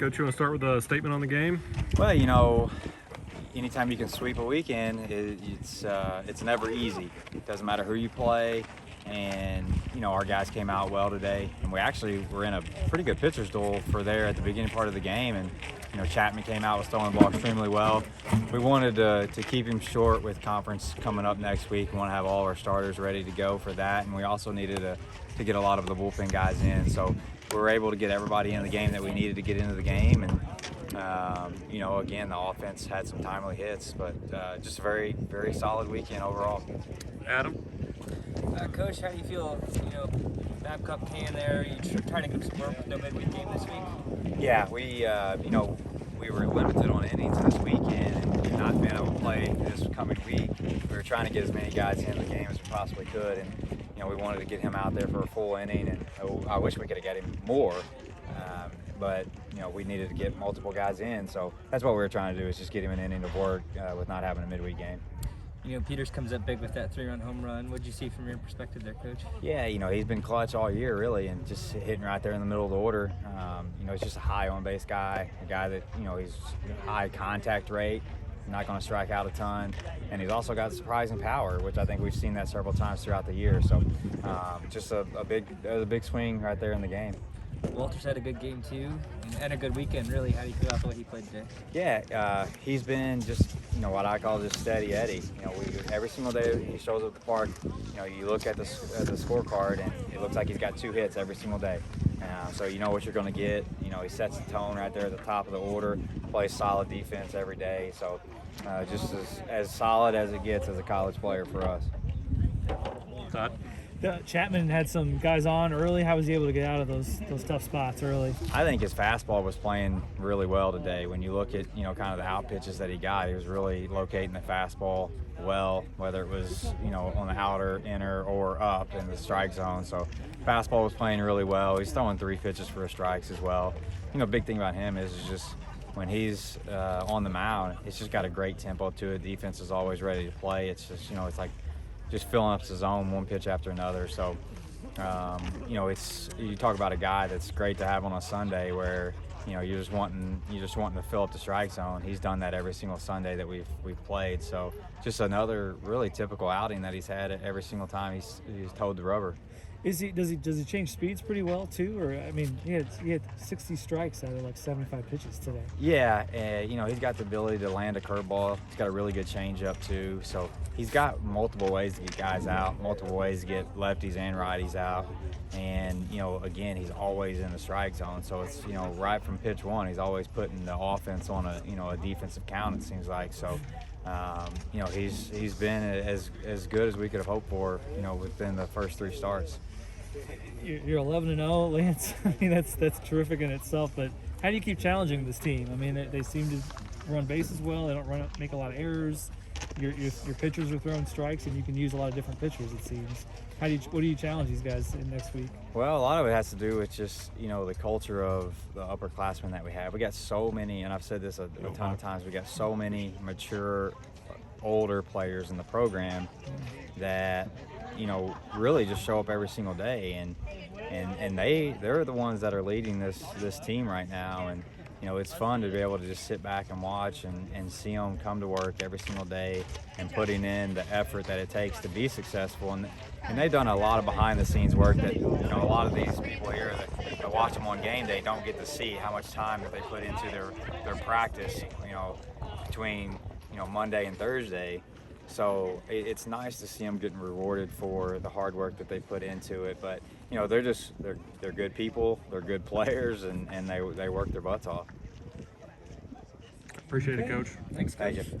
Coach, you want to start with a statement on the game? Well, anytime you can sweep a weekend, it's never easy. It doesn't matter who you play, and our guys came out well today, and we actually were in a pretty good pitcher's duel for there at the beginning part of the game, and Chapman came out, was throwing the ball extremely well. We wanted to keep him short with conference coming up next week. We want to have all our starters ready to go for that, and we also needed to get a lot of the bullpen guys in. So we were able to get everybody in the game that we needed to get into the game, and again, the offense had some timely hits, but just a very, very solid weekend overall. Adam? Coach, how do you feel? Babcock came there. You trying to get some work with no midweek game this week? Yeah, we were limited on innings this weekend and not being able to play this coming week. We were trying to get as many guys in the game as we possibly could, and we wanted to get him out there for a full inning. And I wish we could have got him more. But we needed to get multiple guys in, so that's what we were trying to do, is just get him an inning of work with not having a midweek game. Peters comes up big with that 3-run home run. What did you see from your perspective there, Coach? Yeah, he's been clutch all year, really, and just hitting right there in the middle of the order. He's just a high on-base guy, a guy that, he's high contact rate, not going to strike out a ton, and he's also got surprising power, which I think we've seen that several times throughout the year. So just a big swing right there in the game. Walters had a good game too, and a good weekend, really. How do you feel about the way he played today? Yeah, he's been just, what I call just steady Eddie. Every single day he shows up at the park, you look at the scorecard and it looks like he's got 2 hits every single day. So you know what you're going to get. He sets the tone right there at the top of the order, plays solid defense every day. So just as solid as it gets as a college player for us. Todd? Chapman had some guys on early. How was he able to get out of those tough spots early? I think his fastball was playing really well today. When you look at kind of the out pitches that he got, he was really locating the fastball well, whether it was on the outer, inner, or up in the strike zone. So fastball was playing really well. He's throwing 3 pitches for strikes as well. Big thing about him is just when he's on the mound, it's just got a great tempo to it. Defense is always ready to play. It's just it's like just filling up the zone one pitch after another. So, you talk about a guy that's great to have on a Sunday where, you're just wanting to fill up the strike zone. He's done that every single Sunday that we've played. So just another really typical outing that he's had every single time he's towed the rubber. Does he change speeds pretty well too? Or he had 60 strikes out of like 75 pitches today. Yeah, he's got the ability to land a curveball. He's got a really good changeup too. So he's got multiple ways to get guys out, multiple ways to get lefties and righties out. And again, he's always in the strike zone. So it's right from pitch one, he's always putting the offense on a defensive count. It seems like so. He's been as good as we could have hoped for. Within the first 3 starts. You're 11-0, Lance. That's terrific in itself. But how do you keep challenging this team? They seem to run bases well. They don't make a lot of errors. Your pitchers are throwing strikes, and you can use a lot of different pitchers. It seems. What do you challenge these guys in next week? Well, a lot of it has to do with just the culture of the upperclassmen that we have. We got so many, and I've said this a ton of times. We got so many mature, older players in the program that really just show up every single day, and they're the ones that are leading this team right now, and it's fun to be able to just sit back and watch and see them come to work every single day and putting in the effort that it takes to be successful, and they've done a lot of behind the scenes work that a lot of these people here that watch them on game day don't get to see how much time that they put into their practice between Monday and Thursday. So it's nice to see them getting rewarded for the hard work that they put into it. But they're good people, they're good players, and they work their butts off. Appreciate it, Coach. Thanks, Coach. Thank you.